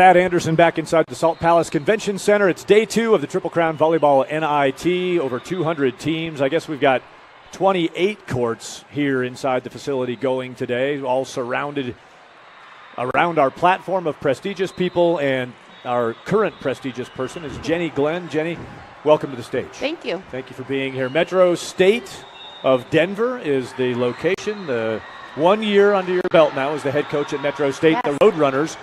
Thad Anderson back inside the Salt Palace Convention Center. It's day 2 of the Triple Crown Volleyball NIT. Over 200 teams. I guess we've got 28 courts here inside the facility going today, all surrounded around our platform of prestigious people, and our current prestigious person is Jenny Glenn. Jenny, welcome to the stage. Thank you. Thank you for being here. Metro State of Denver is the location. The 1 year under your belt now as the head coach at Metro State. Yes. The Roadrunners.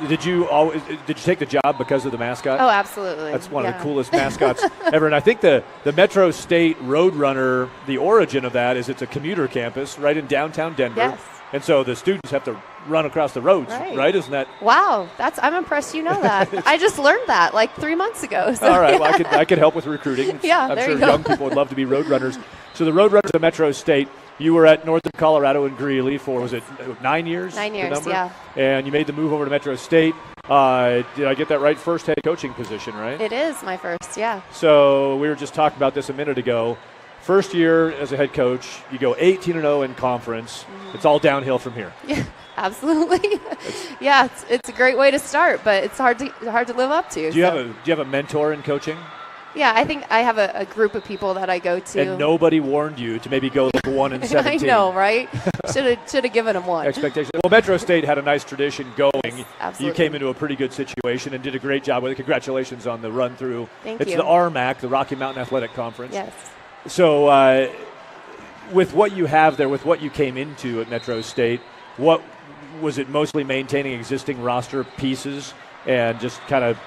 Did you take the job because of the mascot? Oh, absolutely. That's one of the coolest mascots ever. And I think the Metro State Roadrunner, the origin of that is it's a commuter campus right in downtown Denver. Yes. And so the students have to run across the roads, right? Isn't that? Wow, I'm impressed you know that. I just learned that like 3 months ago. So. All right, well, I could help with recruiting. I'm sure young people would love to be Roadrunners. So the Roadrunners of Metro State, you were at Northern Colorado in Greeley for, was it 9 years? 9 years, yeah. And you made the move over to Metro State. Did I get that right? First head coaching position, right? It is my first, yeah. So we were just talking about this a minute ago. First year as a head coach, you go 18-0 in conference. Mm-hmm. It's all downhill from here. Yeah, absolutely. It's a great way to start, but it's hard to live up to. Do you have a mentor in coaching? Yeah, I think I have a group of people that I go to. And nobody warned you to maybe go like 1-17. I know, right? Should have given them one. Expectation. Well, Metro State had a nice tradition going. Yes, absolutely. You came into a pretty good situation and did a great job with it. Congratulations on the run through. Thank you. It's the RMAC, the Rocky Mountain Athletic Conference. Yes. So with what you have there, with what you came into at Metro State, what was it mostly maintaining existing roster pieces and just kind of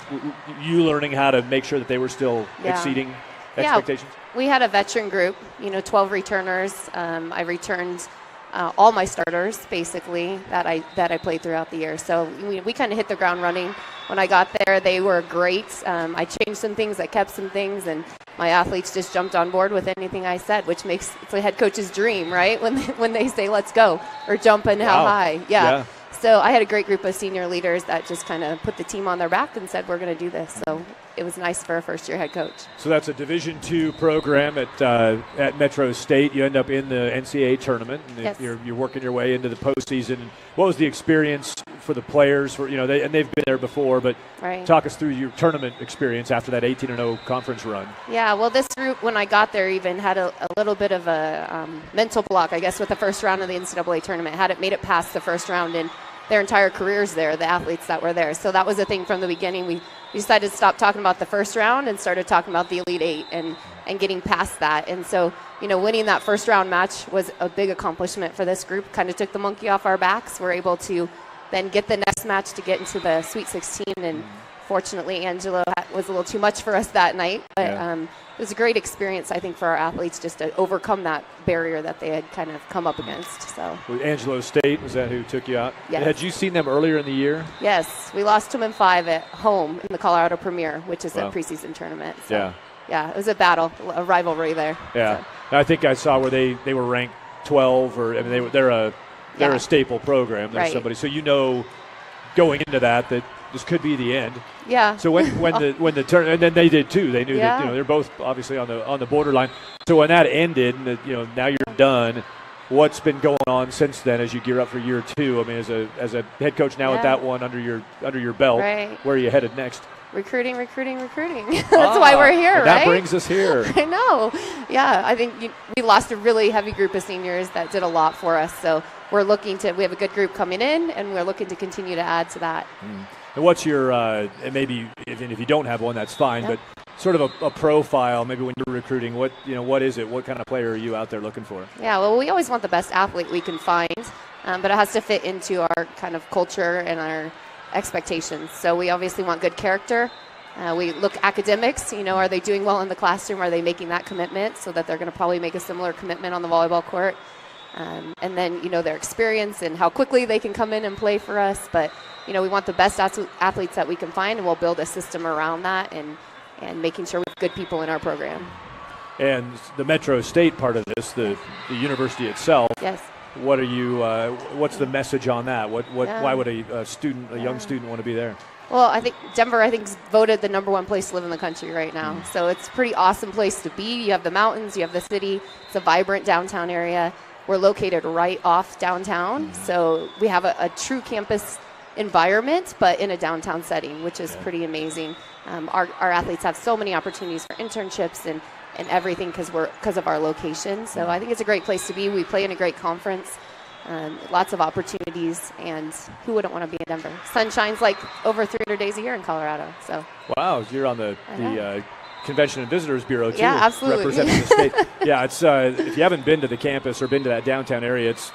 you learning how to make sure that they were still exceeding expectations? Yeah, we had a veteran group, 12 returners. I returned all my starters, basically, that I played throughout the year. So we kind of hit the ground running. When I got there, they were great. I changed some things, I kept some things, and my athletes just jumped on board with anything I said, which makes it's a head coach's dream, right? When they say, let's go, or jump in how high. Yeah. So I had a great group of senior leaders that just kind of put the team on their back and said, we're going to do this. So it was nice for a first-year head coach. So that's a Division II program at Metro State. You end up in the NCAA tournament, and yes. you're working your way into the postseason. What was the experience for the players? They've been there before, but talk us through your tournament experience after that 18-0 conference run. Yeah, well, this group, when I got there, even had a little bit of a mental block, I guess, with the first round of the NCAA tournament. Hadn't made it past the first round in their entire careers there, the athletes that were there. So that was a thing from the beginning. We decided to stop talking about the first round and started talking about the Elite Eight and getting past that. And so, winning that first round match was a big accomplishment for this group. Kind of took the monkey off our backs. We're able to then get the next match to get into the Sweet 16. And fortunately, Angelo was a little too much for us that night. But it was a great experience, I think, for our athletes just to overcome that barrier that they had kind of come up against. So Angelo State, was that who took you out? Yes. Had you seen them earlier in the year? Yes. We lost to them in 5 at home in the Colorado Premier, which is a preseason tournament. So, yeah, it was a battle, a rivalry there. Yeah. So. I think I saw where they were ranked 12, or they're a staple program. There's somebody. So going into that this could be the end. Yeah. So when the turn, and then they did too. They knew that they're both obviously on the borderline. So when that ended, and now you're done. What's been going on since then as you gear up for year 2? I mean, as a head coach now with that one under your belt, where are you headed next? Recruiting. That's why we're here, right? That brings us here. I know. Yeah, I think we lost a really heavy group of seniors that did a lot for us. So we have a good group coming in, and we're looking to continue to add to that. And what's your, and maybe if you don't have one, that's fine, but sort of a profile, maybe when you're recruiting, what is it? What kind of player are you out there looking for? Yeah, well, we always want the best athlete we can find, but it has to fit into our kind of culture and our expectations. So we obviously want good character. We look academics, are they doing well in the classroom? Are they making that commitment so that they're going to probably make a similar commitment on the volleyball court? And then, their experience and how quickly they can come in and play for us. But, we want the best athletes that we can find, and we'll build a system around that and making sure we have good people in our program. And the Metro State part of this, the university itself. Yes. What are you? What's the message on that? Why would a young student want to be there? Well, I think Denver, is voted the #1 place to live in the country right now. So it's a pretty awesome place to be. You have the mountains, you have the city. It's a vibrant downtown area. We're located right off downtown, so we have a true campus environment, but in a downtown setting, which is pretty amazing. Our athletes have so many opportunities for internships and everything because of our location. So I think it's a great place to be. We play in a great conference, lots of opportunities, and who wouldn't want to be in Denver? Sun shines like over 300 days a year in Colorado. So wow, you're on the Convention and Visitors Bureau too. Yeah, absolutely. Representing the state. Yeah, it's if you haven't been to the campus or been to that downtown area, it's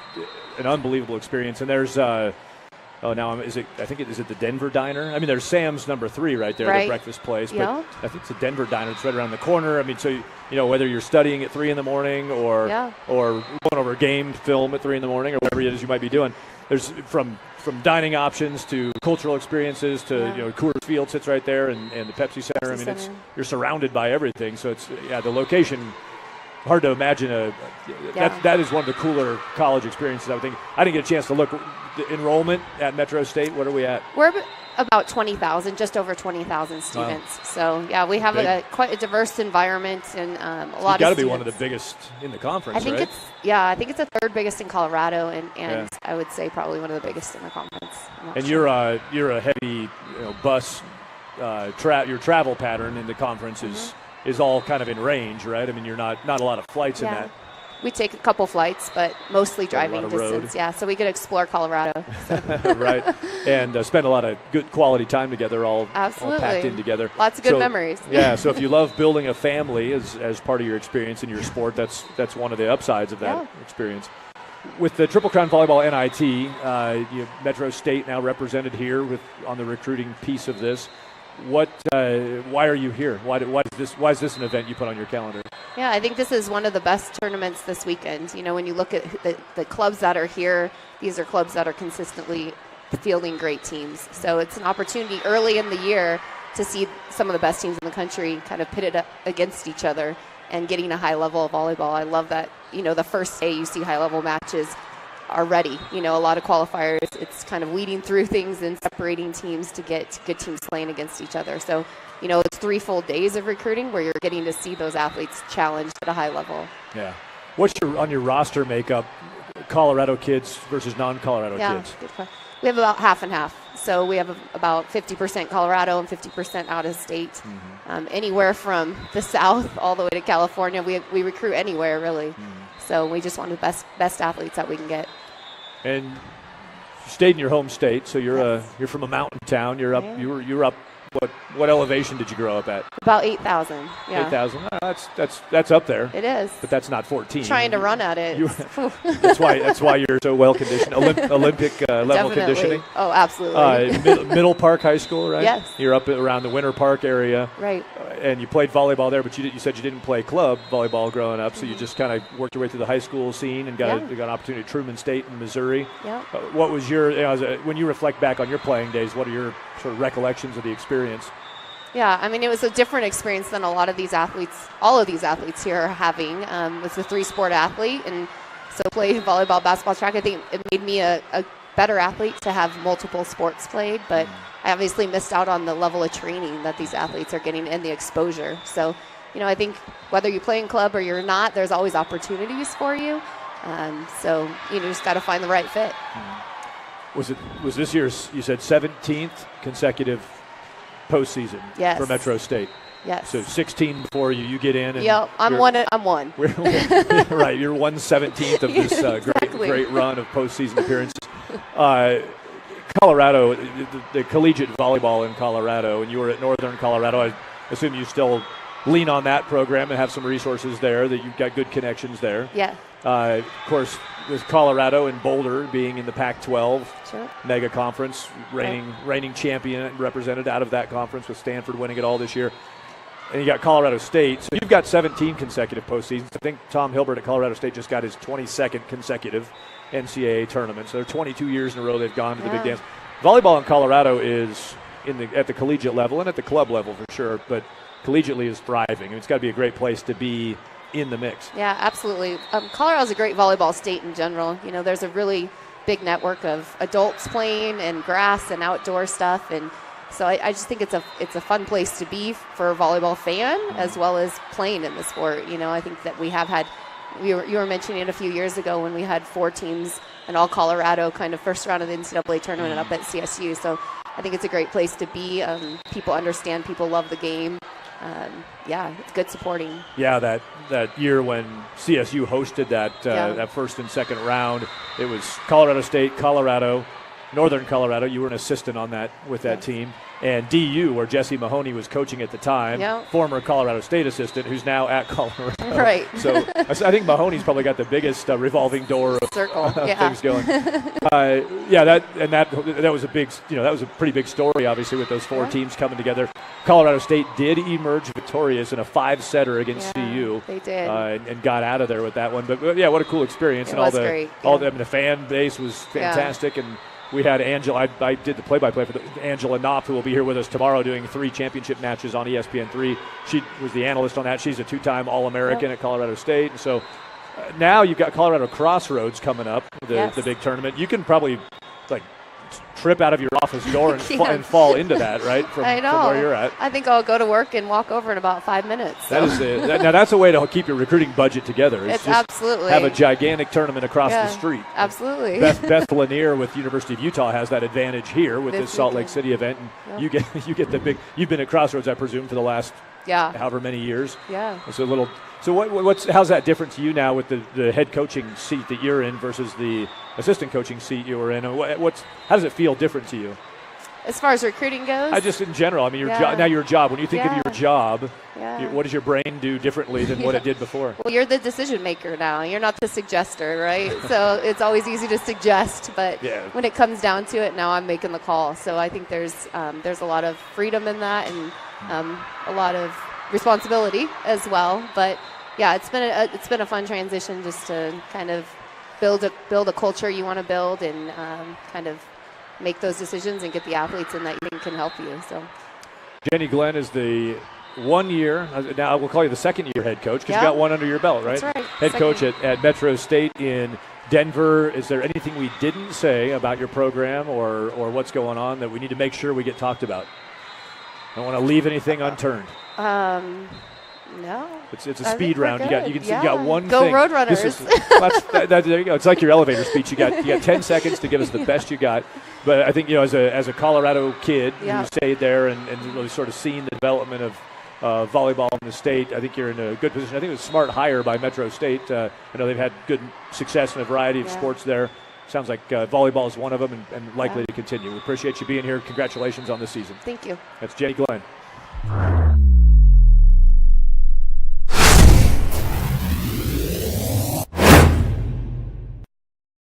an unbelievable experience. And there's is it the Denver Diner? I mean, there's Sam's number 3 right there, the breakfast place. But I think it's the Denver Diner. It's right around the corner. I mean, so you know, whether you're studying at 3 in the morning or going over game film at 3 in the morning or whatever it is you might be doing, there's from dining options to cultural experiences to Coors Field sits right there and the Pepsi Center. I mean, you're surrounded by everything. So it's the location. Hard to imagine that is one of the cooler college experiences. I would think. I didn't get a chance to look. The enrollment at Metro State, what are we at? We're about 20,000, just over 20,000 students. Wow. So we have quite a diverse environment and a lot of students. It's got to be one of the biggest in the conference, I think right? I think it's the 3rd biggest in Colorado, and I would say probably one of the biggest in the conference. And you're a heavy bus your travel pattern in the conference is all kind of in range, right? I mean, you're not a lot of flights in that. We take a couple flights, but mostly driving distance. Yeah, so we could explore Colorado. So. Right, and spend a lot of good quality time together, all packed in together. Lots of good memories. Yeah, so if you love building a family as part of your experience in your sport, that's one of the upsides of that experience. With the Triple Crown Volleyball NIT, you have Metro State now represented here on the recruiting piece of this. Why are you here? Why is this an event you put on your calendar? Yeah, I think this is one of the best tournaments this weekend. You know, when you look at the clubs that are here, these are clubs that are consistently fielding great teams. So it's an opportunity early in the year to see some of the best teams in the country kind of pitted up against each other and getting a high level of volleyball. I love that, the first day you see high level matches are ready. A lot of qualifiers. It's kind of weeding through things and separating teams to get good teams playing against each other. So, it's 3 full days of recruiting where you're getting to see those athletes challenged at a high level. Yeah. What's on your roster makeup, Colorado kids versus non-Colorado kids? Good question. We have about half and half. So we have about 50% Colorado and 50% out of state. Mm-hmm. Anywhere from the South all the way to California. We recruit anywhere, really. Mm-hmm. So we just want the best athletes that we can get. And you stayed in your home state, so you're from a mountain town. You're up. You were up. What elevation did you grow up at? About 8,000. Yeah. 8,000. That's up there. It is. But that's not 14. Trying to run at it. That's why you're so well conditioned. Olympic level conditioning. Oh, absolutely. Middle Park High School, right? Yes. You're up around the Winter Park area. Right. And you played volleyball there, but you said you didn't play club volleyball growing up, so you just kind of worked your way through the high school scene and got an opportunity at Truman State in Missouri. Yeah. What was when you reflect back on your playing days, what are your sort of recollections of the experience? Yeah, I mean, it was a different experience than a lot of these athletes, all of these athletes here are having. Was a 3-sport athlete, and so playing volleyball, basketball, track. I think it made me a better athlete to have multiple sports played, but I obviously missed out on the level of training that these athletes are getting and the exposure. So, I think whether you play in club or you're not, there's always opportunities for you. So, just got to find the right fit. Was this year's, you said, 17th consecutive postseason for Metro State? Yes. So 16 before you get in. And I'm one. Right, you're 1/17th of this great run of postseason appearances. Colorado, the collegiate volleyball in Colorado, and you were at Northern Colorado. I assume you still lean on that program and have some resources there, that you've got good connections there. Yeah. Of course, with Colorado and Boulder being in the Pac-12 mega conference, reigning champion represented out of that conference, with Stanford winning it all this year. And you got Colorado State. So you've got 17 consecutive postseasons. I think Tom Hilbert at Colorado State just got his 22nd consecutive NCAA tournament. So they're 22 years in a row they've gone to the big dance. Volleyball in Colorado is at the collegiate level and at the club level for sure, but collegiately is thriving. I mean, it's got to be a great place to be in the mix. Yeah, absolutely. Colorado's a great volleyball state in general. There's a really big network of adults playing and grass and outdoor stuff, and so I just think it's a fun place to be for a volleyball fan as well as playing in the sport. I think that we have had you were mentioning it a few years ago when we had 4 teams, an all Colorado kind of first round of the NCAA tournament up at CSU. So I think it's a great place to be. People understand, people love the game. It's good supporting. Yeah, that year when CSU hosted that first and second round, it was Colorado State, Colorado, Northern Colorado. You were an assistant on that with that team. And DU, where Jesse Mahoney was coaching at the time, former Colorado State assistant, who's now at Colorado. Right. So I think Mahoney's probably got the biggest revolving door of things going. That was a big, that was a pretty big story, obviously, with those 4 teams coming together. Colorado State did emerge victorious in a 5-setter against CU. They did. And got out of there with that one. But what a cool experience. It was great. The fan base was fantastic. And we had Angela. I did the play-by-play for Angela Knopf, who will be here with us tomorrow doing 3 championship matches on ESPN3. She was the analyst on that. She's a 2-time All-American at Colorado State. And so now you've got Colorado Crossroads coming up, the big tournament. You can probably trip out of your office door and fall into that, right? From where you're at. I think I'll go to work and walk over in about 5 minutes. So. Now that's a way to keep your recruiting budget together. It's absolutely. Have a gigantic tournament across the street. Absolutely. Beth Lanier with University of Utah has that advantage here with this Salt Lake City event, and you get the big. You've been at Crossroads, I presume, for the last however many years. Yeah. So how's that different to you now with the head coaching seat that you're in versus the assistant coaching seat you were in? How does it feel different to you? As far as recruiting goes? Just in general. I mean, now your job. When you think of your job, what does your brain do differently than what it did before? Well, you're the decision maker now. You're not the suggester, right? So it's always easy to suggest, but when it comes down to it, now I'm making the call. So I think there's a lot of freedom in that and a lot of responsibility as well. But it's been a fun transition just to kind of build a culture you want to build and kind of make those decisions and get the athletes in that you think can help you. So Jenny Glenn is the 1 year, now we'll call you the second year head coach because you got one under your belt, right? That's right. Head coach at Metro State in Denver. Is there anything we didn't say about your program or what's going on that we need to make sure we get talked about? I don't want to leave anything unturned. No. It's a speed round. You got one Go thing. Roadrunners. There you go. It's like your elevator speech. You got 10 seconds to give us the best you got. But I think as a Colorado kid who stayed there and really sort of seen the development of volleyball in the state, I think you're in a good position. I think it was a smart hire by Metro State. I know they've had good success in a variety of sports there. Sounds like volleyball is one of them and likely to continue. We appreciate you being here. Congratulations on this season. Thank you. That's Jenny Glenn.